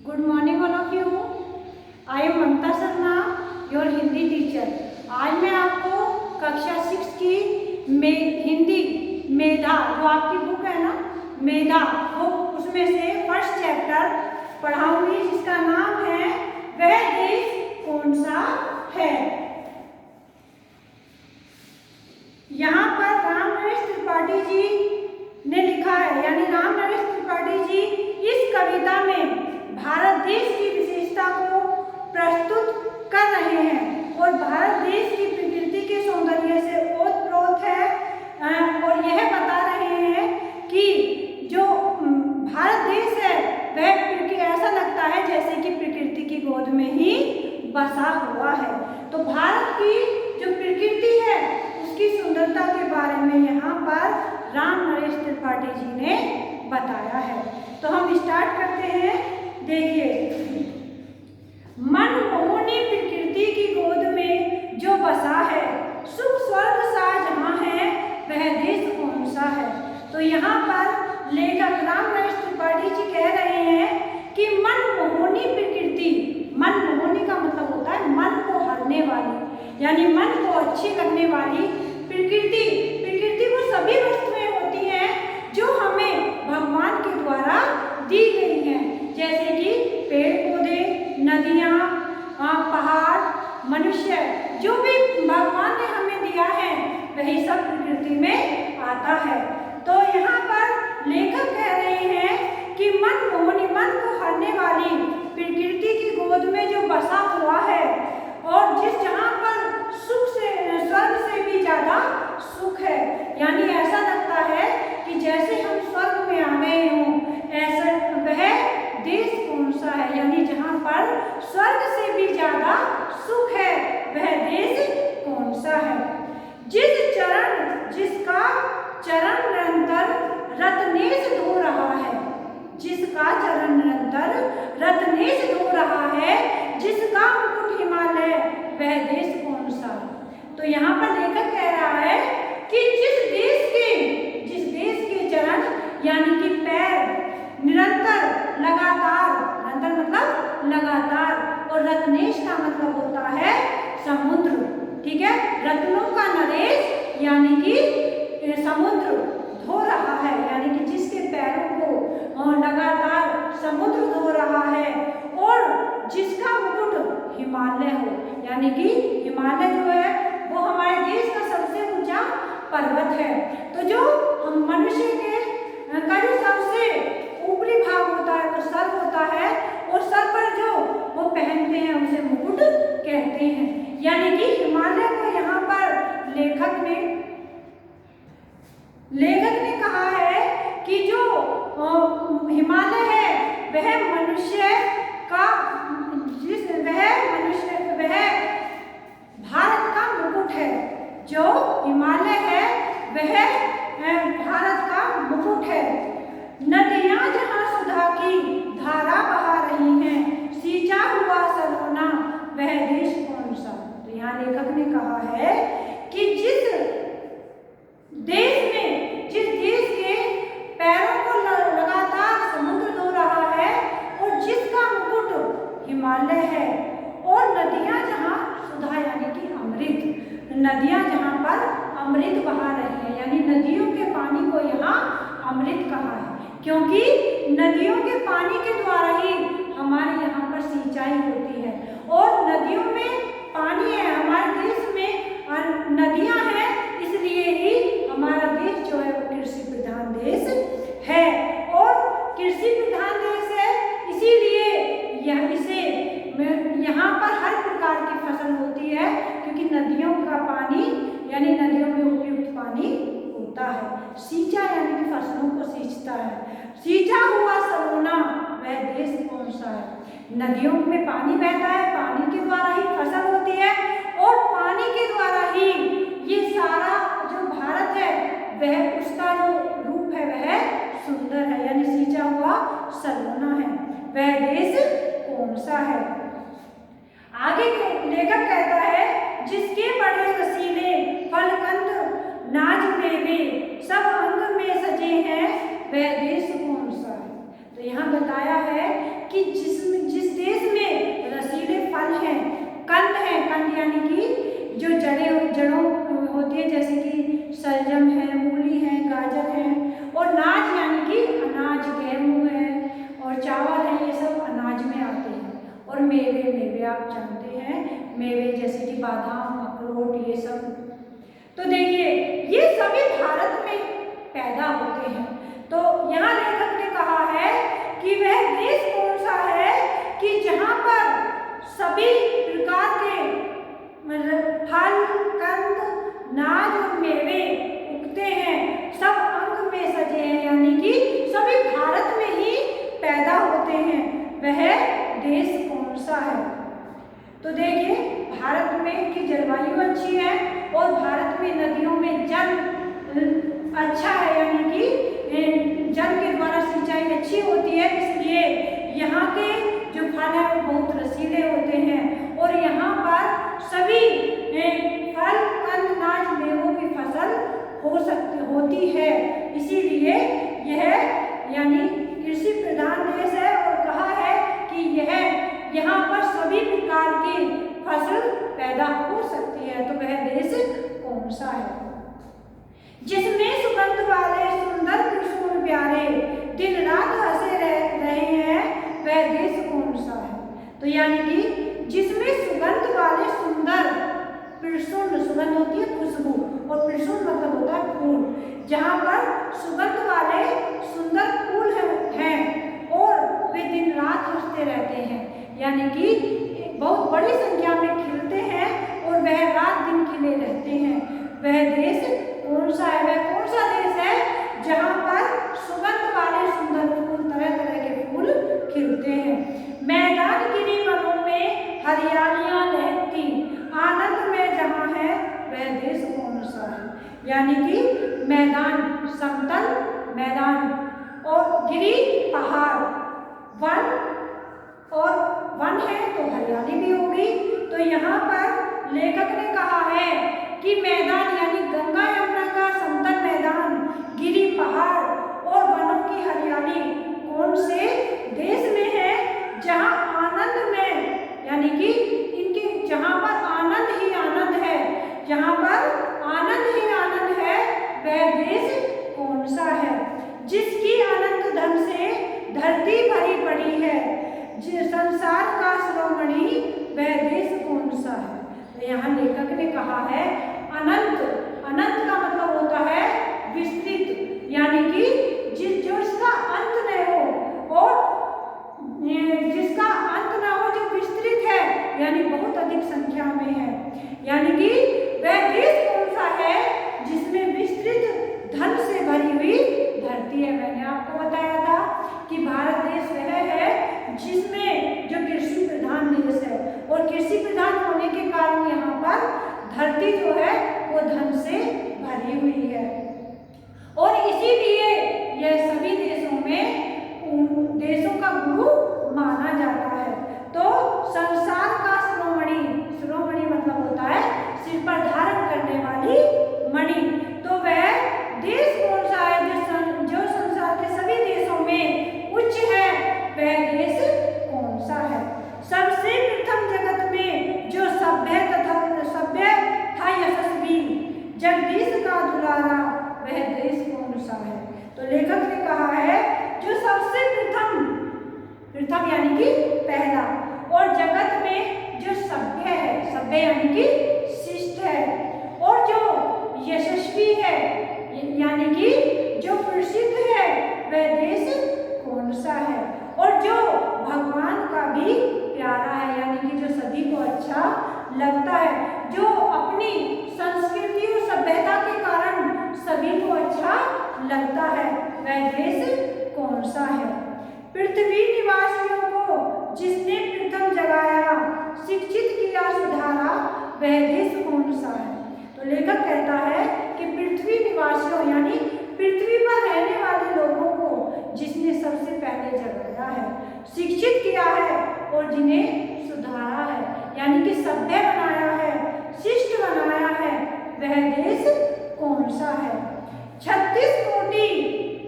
Good morning all of you. I am Mamta Sharma, your Hindi teacher. आज मैं आपको कक्षा 6 की हिंदी मेधा, जो आपकी बुक है ना मेधा, वो उसमें से फर्स्ट चैप्टर पढ़ाऊंगी, जिसका नाम है वह देश कौन सा है। यहाँ पर राम नरेश त्रिपाठी जी ने लिखा है, यानी राम नरेश त्रिपाठी जी इस कविता में भारत देश की विशेषता को प्रस्तुत कर रहे हैं और भारत देश की प्रकृति के सौंदर्य से ओतप्रोत है, और यह बता रहे हैं कि जो भारत देश है वह ऐसा लगता है जैसे कि प्रकृति की गोद में ही बसा हुआ है। तो भारत की जो प्रकृति है उसकी सुंदरता के बारे में यहाँ पर राम नरेश त्रिपाठी जी ने बताया है। तो हम स्टार्ट करते हैं। देखिए, मनमोहनी प्रकृति की गोद में जो बसा है, सुख स्वर्ग सा जहाँ है वह देश कौन सा है। तो यहाँ पर लेखक राम नरेश त्रिपाठी जी कह रहे हैं कि मनमोहनी प्रकृति, मनमोहनी का मतलब होता है मन को हरने वाली, यानी मन को अच्छी लगने वाली प्रकृति। प्रकृति वो सभी वस्तुएं होती हैं जो हमें भगवान के द्वारा दी गई हैं, जैसे कि पेड़ पौधे, नदियाँ, पहाड़, मनुष्य, जो भी भगवान ने हमें दिया है वही सब प्रकृति में आता है। तो यहाँ पर लेखक कह रहे हैं कि मनमोहनी, मन को हरने वाली प्रकृति की गोद में जो बसा हुआ है और जिस जहाँ पर सुख से, स्वर्ग से भी ज़्यादा सुख है, यानी ऐसा लगता है कि जैसे हम स्वर्ग में आ गए हों, ऐसा वह देश कौन सा है, यानी जहाँ पर स्वर्ग से भी ज़्यादा सुख है वह देश कौन सा है। जिसका चरण निरंतर रत्नेश धो रहा है, जिसका चरण निरंतर रत्नेश धो रहा है, जिसका मुकुट हिमालय वह देश कौन सा। तो यहाँ पर लेखक कह रहा है कि जिस देश के चरण यानी कि पैर निरंतर, लगातार, निरंतर मतलब लगातार, और रत्नेश का मतलब होता है समुद्र, ठीक है। रत्नों का नरेश यानी कि समुद्र धो रहा है, यानी कि जिसके पैरों को लगातार समुद्र धो रहा है, और जिसका मुकुट हिमालय हो, यानी कि हिमालय जो है वो हमारे देश का सबसे ऊंचा पर्वत है। तो जो हम मनुष्य के का जो सबसे ऊपरी भाग होता है वो सर होता है, और सर पर जो वो पहनते हैं उसे मुकुट कहते हैं। यानी कि हिमालय को यहाँ पर लेखक ने कहा है कि जो हिमालय है वह मनुष्य का, वह भारत का मुकुट है। जो हिमालय है वह भारत का मुकुट है। नदियाँ जहाँ सुधा की धारा बहा रही हैं, सींचा हुआ सलोना वह देश कौन सा। तो यहाँ लेखक ने कहा है कि जिस देश के पैरों को लगातार समुद्र धो रहा है, और जिसका मुकुट हिमालय है, और नदियाँ जहाँ सुधा यानी कि अमृत, नदियाँ जहाँ पर अमृत बहा रही है, यानी नदियों के पानी को यहाँ अमृत कहा है, क्योंकि नदियों के पानी के द्वारा ही हमारे यहाँ पर सिंचाई होती है, और नदियों में पानी है। हमारे देश में नदियाँ हैं, इसलिए ही हमारा देश जो है वो कृषि प्रधान देश है, और कृषि प्रधान देश है इसीलिए यहाँ पर हर प्रकार की फसल होती है, क्योंकि नदियों का पानी यानी नदियों में उपयुक्त पानी होता है। सींचा यानी कि फसलों को सींचता है। सींचा हुआ सलोना वह देश कौन सा है। नदियों में पानी बहता है, पानी के द्वारा ही फसल होती है, और पानी के द्वारा ही ये सारा जो भारत है वह, उसका जो रूप है वह सुंदर है, यानी सींचा हुआ सलोना है। वह देश कौन सा है। आगे लेखक कहता है जिसके बड़े रसीले फलकंद नाज मेवे सब अंग में सजे हैं वह देश कौन सा है। तो यहाँ बताया है कि जिसमें नारियल यानी कि जो जड़ों होती है, जैसे कि शलजम है, मूली है, गाजर है। और नाज यानी कि अनाज, गेहूँ है और चावल है, ये सब अनाज में आते हैं। और मेवे आप जानते हैं, मेवे जैसे कि बादाम, अखरोट, ये सब। तो देखिए ये सभी भारत में पैदा होते हैं। तो यहाँ लेखक ने कहा है कि वह देश कौन सा है कि जहाँ पर सभी प्रकार के फल, कंद, नाज और मेवे उगते हैं, सब अंग में सजे हैं, यानी कि सभी भारत में ही पैदा होते हैं। वह देश कौन सा है? तो देखिए भारत में की जलवायु अच्छी है और भारत में नदियों में जल अच्छा है, यानी कि जल के द्वारा सिंचाई अच्छी होती है, इसलिए यहाँ के जो फल है वो बहुत रसीले होते हैं। और यहाँ पर सभी फल, कंद, नाज, मेवों की फसल होती है, इसीलिए यह यानी कृषि प्रधान देश है। और कहा है कि यह यहाँ पर सभी प्रकार की फसल पैदा हो सकती है। तो वह देश कौन सा है? जिसमें सुगंध वाले सुंदर कृष्ण प्यारे दिन रात हंसे रहे हैं, वह देश कौन सा है? तो यानी कि जिसमें सुगंध वाले सुंदर, प्रसून सुगंध होती है खुशबू, और प्रसून मतलब होता है फूल, जहाँ पर सुगंध वाले सुंदर फूल हैं और वे दिन रात हंसते रहते हैं, यानी कि बहुत बड़ी संख्या में खिलते हैं और वह रात दिन खिले रहते हैं। वह देश कौन सा है? वह कौन सा देश है जहाँ पर सुगंध वाले सुंदर फूल, तरह तरह के फूल खिलते हैं? मैदान गिरी वनों में हरियालियां लहकती, आनंद में जहाँ है, वह देश कौन सा है? यानी कि मैदान, समतल मैदान, और गिरी पहाड़, वन, और वन है तो हरियाली भी होगी। तो यहाँ पर लेखक ने कहा है कि मैदान यानी गंगा यमुना का समतल मैदान, गिरी पहाड़ और वनों की हरियाली कौन से देश में है? जहाँ आनंद में, यानी कि इनके जहाँ पर आनंद ही आनंद है, जहाँ पर आनंद ही आनंद है, वह देश कौन सा है? जिसकी अनंत धन से धरती भरी पड़ी है, जिस संसार का शिरोमणि, वह देश कौन सा है? तो यहाँ लेखक ने कहा है अनंत। अनंत का मतलब होता है विस्तृत, यानी कि जिसका अंत न हो, और जिसका अंत ना हो, जो विस्तृत है, यानी बहुत अधिक संख्या में है। यानी कि वह देश कौन सा है जिसमें विस्तृत धन से भरी हुई धरती है। मैंने आपको बताया था कि भारत देश वह है जिसमें जो कृषि प्रधान देश है, और कृषि प्रधान होने के कारण यहाँ पर धरती जो है वो धन से भरी हुई है। और इसीलिए यह सभी देशों में देशों का गुरु माना जाता है। तो संसार का शिरोमणि, शिरोमणि मतलब होता है सिर पर धारण करने वाली मणि। तो वह देश कौन सा है जो संसार के सभी देशों में उच्च है? वह देश कौन सा है? सबसे प्रथम जगत में जो सभ्य था यशस्वी, जगदीश का दुलारा, वह देश कौन सा है? तो लेखक ने कहा है जो सबसे प्रथम यानी कि पहला, और जगत में जो सभ्य है, सभ्य यानी कि शिष्ट है, और जो यशस्वी है यानी कि जो प्रसिद्ध है, वह देश कौन सा है? और जो भगवान का भी प्यारा है, यानी कि जो सभी को अच्छा लगता है, जो अपनी संस्कृति और सभ्यता के कारण सभी को अच्छा लगता है, वह देश कौन सा है? पृथ्वी निवासियों को जिसने प्रथम जगाया, शिक्षित किया, सुधारा, वह देश कौन सा है? तो लेखक कहता है कि पृथ्वी निवासियों यानी पृथ्वी पर रहने वाले लोगों को जिसने सबसे पहले जगाया है, शिक्षित किया है और जिन्हें सुधारा है, यानी कि सभ्य बनाया है, शिष्ट बनाया है, वह देश कौन सा है? 36 कोटि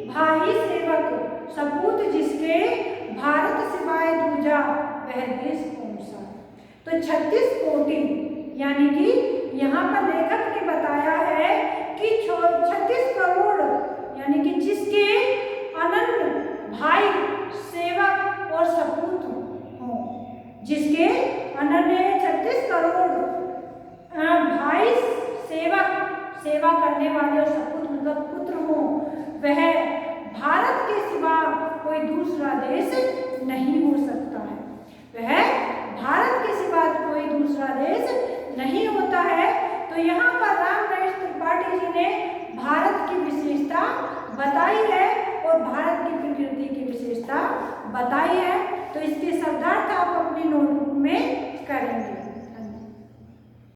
भाई सेवक सपूत जिसके, भारत सिवाय दूजा, वह देश कौन सा? तो 36 कोटि यानी कि यहाँ पर लेखक ने बताया है कि 36 करोड़ यानी कि जिसके अनन्य भाई सेवक और सपूत हों, जिसके अनन्य 36 करोड़ भाई सेवक सेवा करने वाले और सपूत मतलब पुत्र हों, वह भारत के सिवा कोई दूसरा देश नहीं हो सकता है। वह भारत के सिवा कोई दूसरा देश नहीं होता है। तो यहाँ पर राम नरेश त्रिपाठी जी ने भारत की विशेषता बताई है और भारत की प्रकृति की विशेषता बताई है। तो इसके शब्दार्थ आप अपनी नोटबुक में